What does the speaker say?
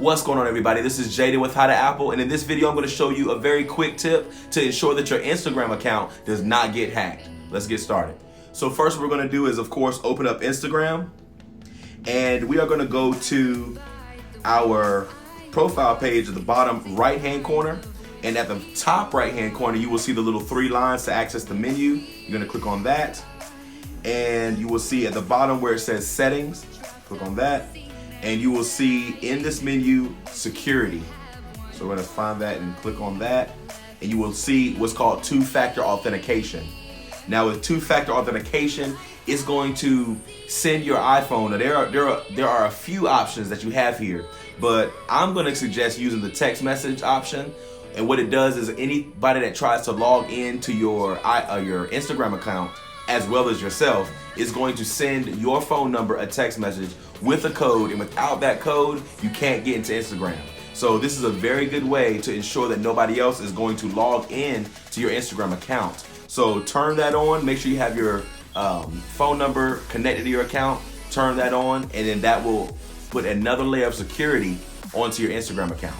What's going on, everybody? This is Jaden with How to Apple, and in this video I'm going to show you a very quick tip to ensure that your Instagram account does not get hacked. Let's get started. So first what we're going to do is, of course, open up Instagram, and we are going to go to our profile page at the bottom right hand corner, and at the top right hand corner you will see the little 3 lines to access the menu. You're going to click on that, and you will see at the bottom where it says settings, click on that. And you will see in this menu security. So we're going to find that and click on that, and you will see what's called 2-factor authentication. Now with 2-factor authentication, it's going to send your iPhone. Now there are a few options that you have here, but I'm going to suggest using the text message option. And what it does is anybody that tries to log into your Instagram account as well as yourself is going to send your phone number a text message with a code, and without that code you can't get into Instagram. So this is a very good way to ensure that nobody else is going to log in to your Instagram account. So turn that on, make sure you have your phone number connected to your account, turn that on, and then that will put another layer of security onto your Instagram account.